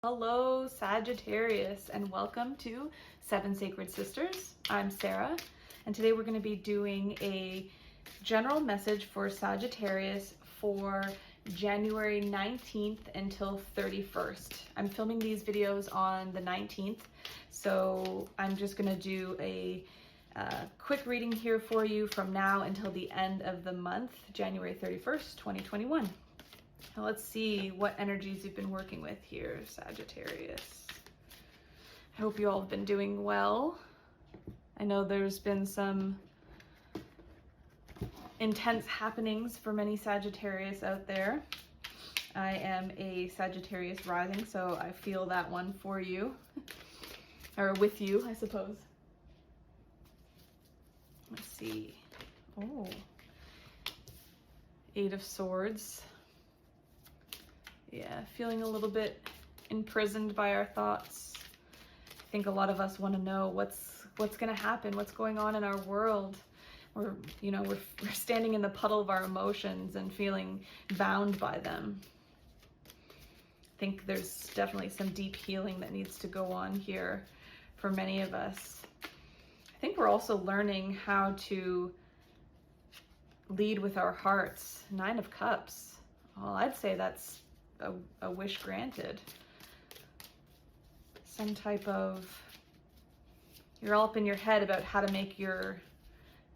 Hello Sagittarius, and welcome to Seven Sacred Sisters. I'm Sarah, and today we're going to be doing a general message for Sagittarius for January 19th until 31st. I'm filming these videos on the 19th, so I'm just going to do a quick reading here for you from now until the end of the month, January 31st, 2021. Now let's see what energies you've been working with here, Sagittarius. I hope you all have been doing well. I know there's been some intense happenings for many Sagittarius out there. I am a Sagittarius rising, so I feel that one for you, or with you, I suppose. Let's see. Oh, Eight of Swords. Yeah, feeling a little bit imprisoned by our thoughts. I think a lot of us want to know what's going to happen, what's going on in our world. We're standing in the puddle of our emotions and feeling bound by them. I think there's definitely some deep healing that needs to go on here for many of us. I think we're also learning how to lead with our hearts. Nine of Cups. Well, I'd say that's a wish granted. Some type of, you're all up in your head about how to make your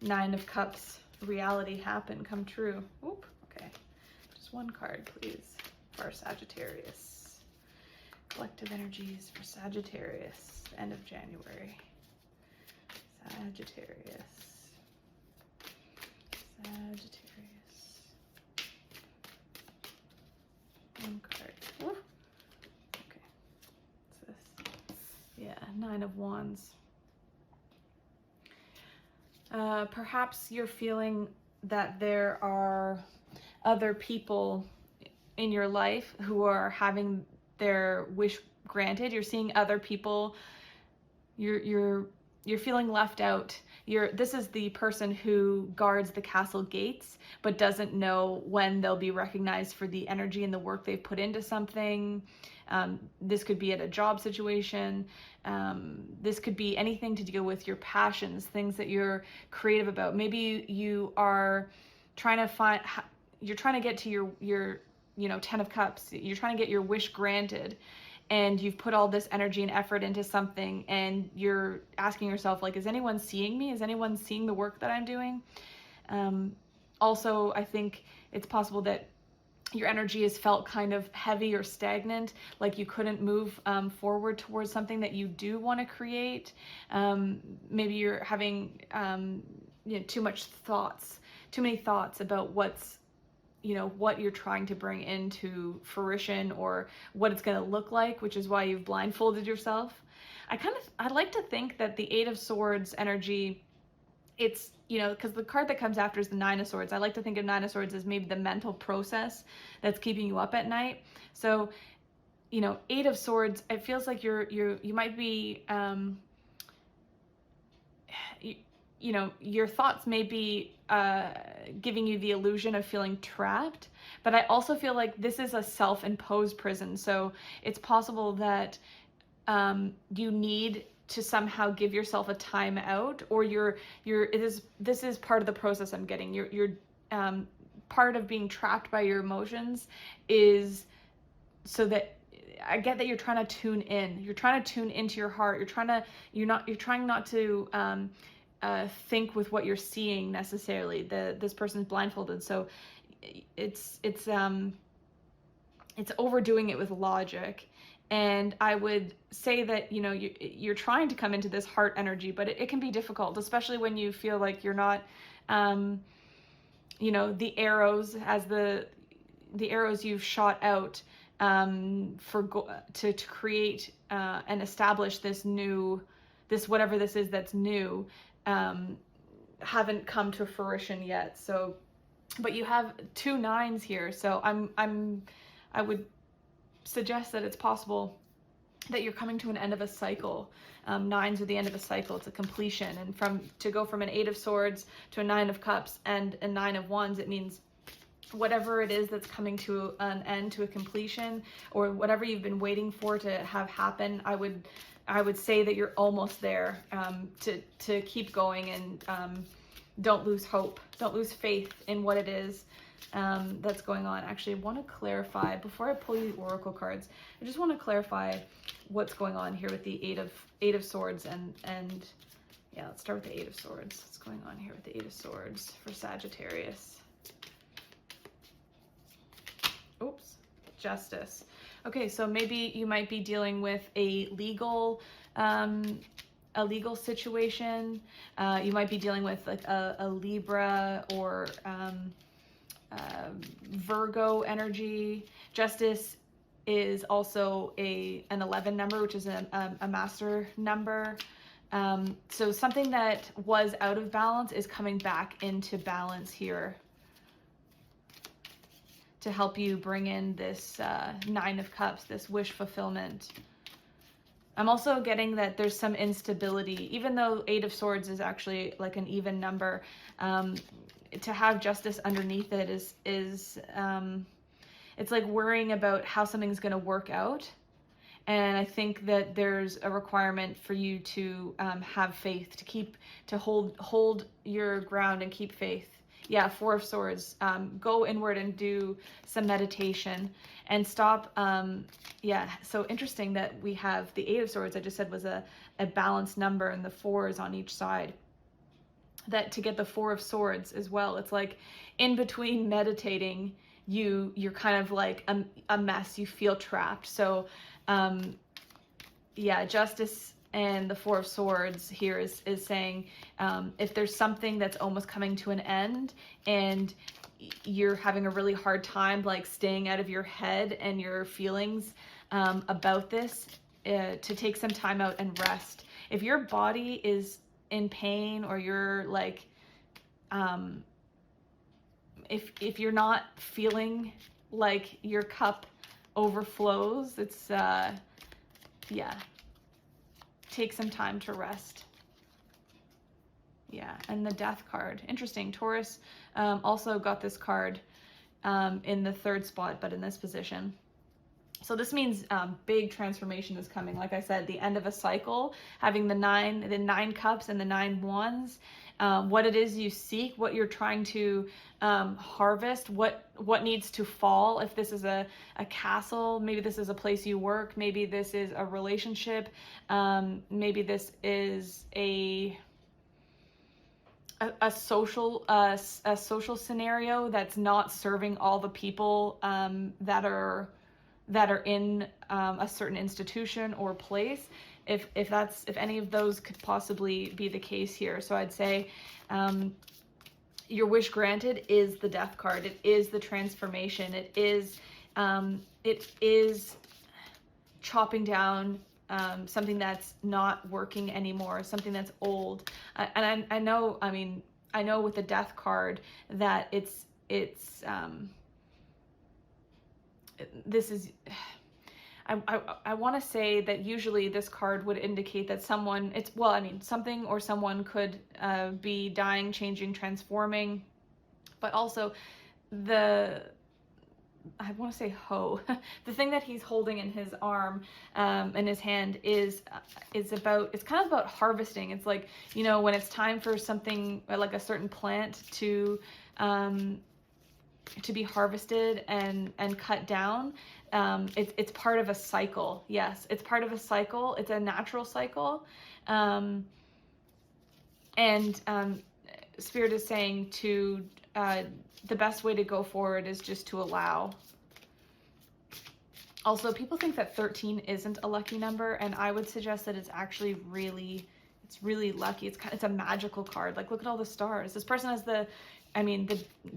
Nine of Cups reality happen, come true. Oop, okay. Just one card, please, for Sagittarius. Collective energies for Sagittarius, end of January. Sagittarius. One card. Ooh. Okay. What's this? Yeah, Nine of Wands. Perhaps you're feeling that there are other people in your life who are having their wish granted. You're seeing other people. You're feeling left out. This is the person who guards the castle gates, but doesn't know when they'll be recognized for the energy and the work they've put into something. This could be at a job situation. This could be anything to deal with your passions, things that you're creative about. Maybe you are trying to get to your 10 of Cups. You're trying to get your wish granted, and you've put all this energy and effort into something, and you're asking yourself, like, is anyone seeing me? Is anyone seeing the work that I'm doing? Also, I think it's possible that your energy has felt kind of heavy or stagnant, like you couldn't move forward towards something that you do want to create. Maybe you're having too many thoughts about what you're trying to bring into fruition or what it's going to look like, which is why you've blindfolded yourself. I'd like to think that the Eight of Swords energy, it's, because the card that comes after is the Nine of Swords. I like to think of Nine of Swords as maybe the mental process that's keeping you up at night. So, Eight of Swords, it feels like you might be, your thoughts may be giving you the illusion of feeling trapped, but I also feel like this is a self-imposed prison. So it's possible that you need to somehow give yourself a time out, or this is part of the process I'm getting. You're part of being trapped by your emotions is so that I get that you're trying to tune in. You're trying to tune into your heart. You're trying not to think with what you're seeing necessarily. This person's blindfolded, so it's overdoing it with logic. And I would say that you're trying to come into this heart energy, but it can be difficult, especially when you feel like you're not the arrows you've shot out to create and establish this whatever this is that's new, haven't come to fruition yet. So, but you have two nines here, so I would suggest that it's possible that you're coming to an end of a cycle. Nines are the end of a cycle. It's a completion, and to go from an Eight of Swords to a Nine of Cups and a Nine of Wands, it means whatever it is that's coming to an end, to a completion, or whatever you've been waiting for to have happen, I would say that you're almost there, to keep going, and don't lose hope. Don't lose faith in what it is that's going on. Actually, I want to clarify, before I pull you the oracle cards, I just want to clarify what's going on here with the Eight of Swords, and yeah, let's start with the Eight of Swords. What's going on here with the Eight of Swords for Sagittarius? Oops, Justice. Okay, so maybe you might be dealing with a legal situation. You might be dealing with like a Libra or Virgo energy. Justice is also an 11 number, which is a master number. So something that was out of balance is coming back into balance here to help you bring in this Nine of Cups, this wish fulfillment. I'm also getting that there's some instability, even though Eight of Swords is actually like an even number. To have Justice underneath it is it's like worrying about how something's going to work out. And I think that there's a requirement for you to have faith, to hold your ground and keep faith. Yeah, Four of Swords. Go inward and do some meditation and stop. Yeah, so interesting that we have the Eight of Swords, I just said, was a balanced number, and the fours on each side. That to get the Four of Swords as well, it's like in between meditating, you're kind of like a mess. You feel trapped. So yeah, Justice and the Four of Swords here is saying, if there's something that's almost coming to an end and you're having a really hard time like staying out of your head and your feelings about this, to take some time out and rest. If your body is in pain, or you're like, if you're not feeling like your cup overflows, it's yeah, take some time to rest. Yeah, and the Death card, interesting. Taurus also got this card in the third spot, but in this position. So this means big transformation is coming. Like I said, the end of a cycle, having the nine cups and the 9 wands. What it is you seek, what you're trying to harvest, what needs to fall. If this is a castle, maybe this is a place you work, maybe this is a relationship, maybe this is a social scenario that's not serving all the people that are in a certain institution or place. If any of those could possibly be the case here. So I'd say your wish granted is the Death card. It is the transformation. It is chopping down something that's not working anymore, something that's old. And I know with the Death card that this is, I want to say that usually this card would indicate that something or someone could be dying, changing, transforming, but also I want to say the thing that he's holding in his arm, in his hand is kind of about harvesting. It's like, when it's time for something like a certain plant to be harvested and cut down. It's part of a cycle. Yes, it's part of a cycle. It's a natural cycle. And Spirit is saying the best way to go forward is just to allow. Also, people think that 13 isn't a lucky number, and I would suggest that it's actually really lucky. It's a magical card. Like, look at all the stars. This person has the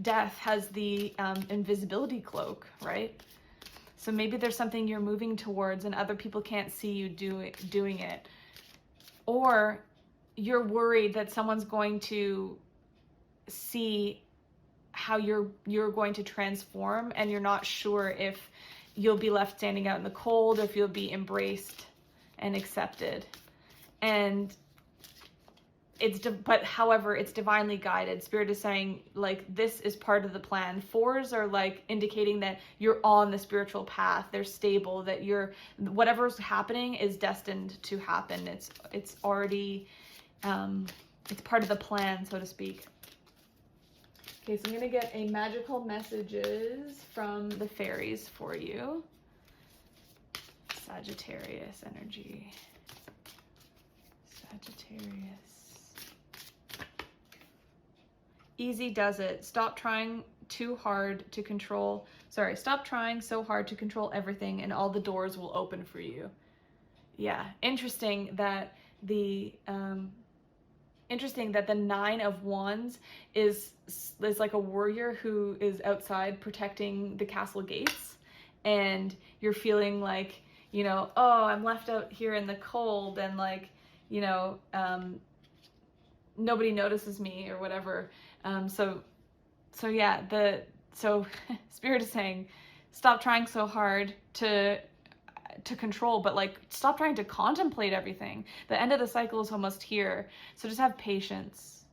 Death has the invisibility cloak, right? So maybe there's something you're moving towards and other people can't see you doing it. Or you're worried that someone's going to see how you're going to transform, and you're not sure if you'll be left standing out in the cold, if you'll be embraced and accepted. And but however, it's divinely guided. Spirit is saying, like, this is part of the plan. Fours are like indicating that you're on the spiritual path. They're stable, that whatever's happening is destined to happen. It's already, it's part of the plan, so to speak. Okay, so I'm gonna get a magical messages from the fairies for you. Sagittarius energy. Sagittarius. Easy does it. Stop trying so hard to control everything, and all the doors will open for you. Yeah, interesting that the Nine of Wands is like a warrior who is outside protecting the castle gates, and you're feeling like, you know, oh, I'm left out here in the cold, and like, you know, nobody notices me or whatever. So Spirit is saying, stop trying so hard to control, but like, stop trying to contemplate everything. The end of the cycle is almost here. So just have patience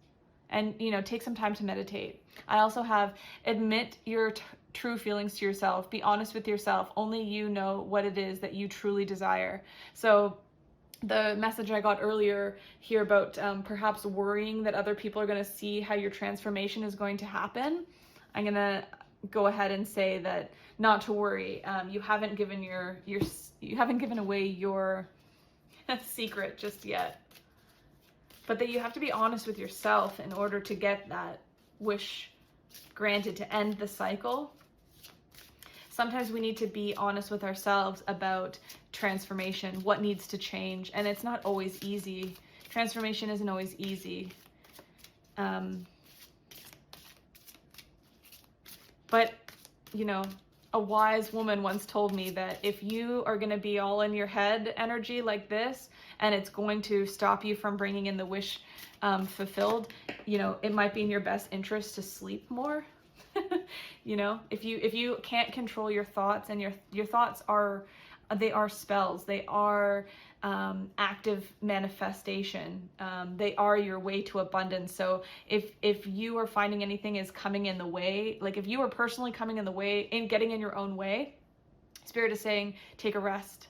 and, you know, take some time to meditate. I also have admit your true feelings to yourself. Be honest with yourself. Only you know what it is that you truly desire. So the message I got earlier here about perhaps worrying that other people are going to see how your transformation is going to happen, I'm going to go ahead and say that not to worry. You haven't given away your secret just yet, but that you have to be honest with yourself in order to get that wish granted, to end the cycle. Sometimes we need to be honest with ourselves about transformation, what needs to change, and it's not always easy. Transformation isn't always easy. But, you know, a wise woman once told me that if you are going to be all in your head energy like this, and it's going to stop you from bringing in the wish fulfilled, you know, it might be in your best interest to sleep more. You know, if you can't control your thoughts, and your thoughts are spells, they are active manifestation, they are your way to abundance. So if you are finding anything is coming in the way, like if you are personally coming in the way, in getting in your own way, Spirit is saying, take a rest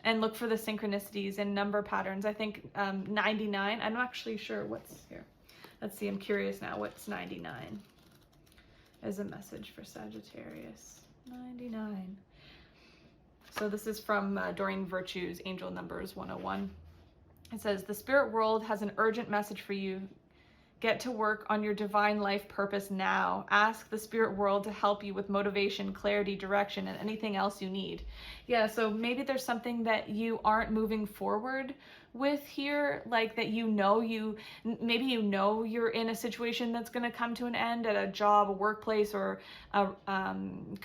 and look for the synchronicities and number patterns. I think 99, I'm not actually sure what's here. Let's see, I'm curious now. What's 99 as a message for Sagittarius? 99. So this is from Doreen Virtue's Angel Numbers 101. It says, the spirit world has an urgent message for you. Get to work on your divine life purpose now. Ask the spirit world to help you with motivation, clarity, direction, and anything else you need. Yeah, so maybe there's something that you aren't moving forward with here, like that maybe you know you're in a situation that's going to come to an end at a job, a workplace, or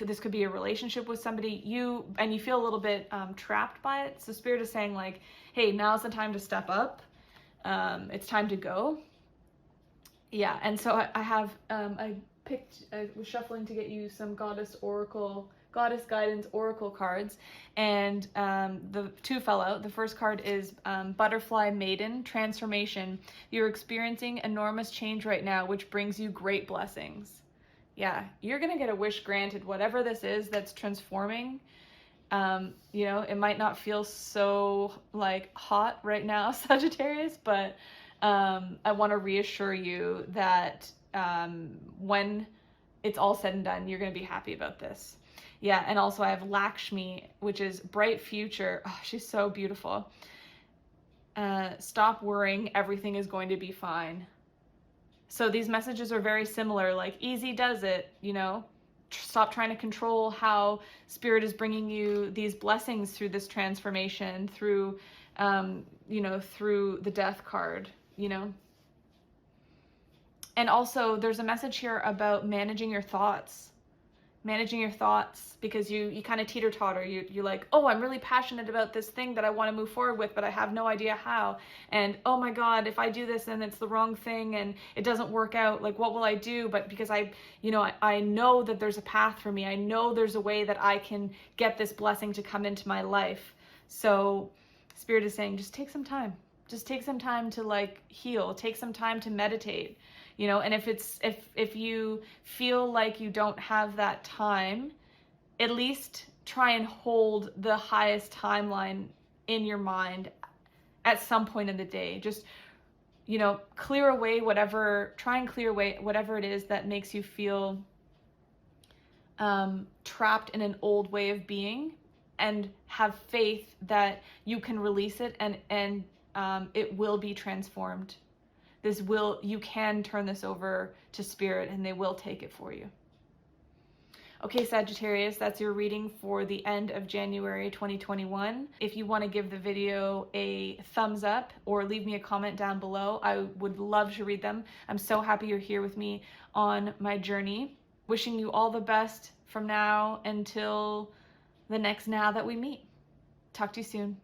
this could be a relationship with somebody, and you feel a little bit trapped by it. So Spirit is saying, like, hey, now's the time to step up. It's time to go. Yeah, and so I was shuffling to get you some goddess guidance oracle cards, and the two fell out. The first card is Butterfly Maiden, transformation. You're experiencing enormous change right now, which brings you great blessings. Yeah, you're gonna get a wish granted, whatever this is that's transforming. You know, it might not feel so like hot right now, Sagittarius, but I want to reassure you that when it's all said and done, you're going to be happy about this. Yeah, and also I have Lakshmi, which is bright future. Oh, she's so beautiful. Stop worrying, everything is going to be fine. So these messages are very similar, like easy does it, you know. Stop trying to control how Spirit is bringing you these blessings through this transformation, through, you know, through the Death card, you know. And also there's a message here about managing your thoughts, because you kind of teeter-totter. You're like, oh, I'm really passionate about this thing that I want to move forward with, but I have no idea how. And oh my God, if I do this and it's the wrong thing and it doesn't work out, like what will I do? But because I know that there's a path for me. I know there's a way that I can get this blessing to come into my life. So Spirit is saying, just take some time. just take some time to like heal, take some time to meditate, you know. And if you feel like you don't have that time, at least try and hold the highest timeline in your mind at some point in the day. Just, you know, try and clear away whatever it is that makes you feel trapped in an old way of being, and have faith that you can release it, and it will be transformed. You can turn this over to Spirit, and they will take it for you. Okay, Sagittarius, that's your reading for the end of January 2021. If you want to give the video a thumbs up or leave me a comment down below, I would love to read them. I'm so happy you're here with me on my journey. Wishing you all the best from now until the next now that we meet. Talk to you soon.